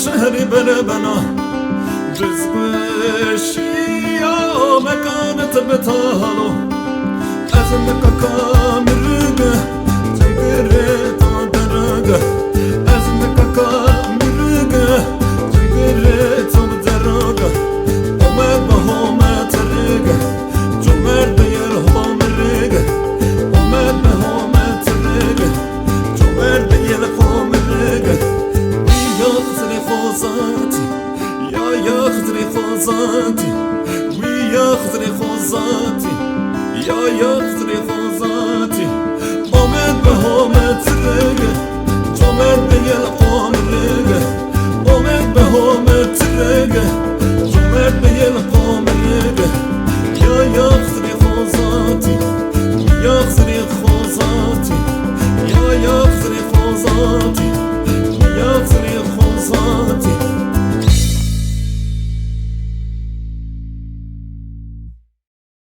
شهری بره بنا رزقشی یا مکانت بتالو از مکاکا مرگه جگره تا درگه از مکاکا مرگه جگره تا درگه اومد به همه ترگه جمرد یر هم رگه اومد به همه ترگه جمرد یر هم رگه یا خزری خوزاتی یا خزری خوزاتی یا خزری خوزاتی یا خزری خوزاتی اومد به همه ترگه جمرد یر هم رگه اومد به همه ترگه جمرد یر هم رگه یا خزری خوزاتی یا خزری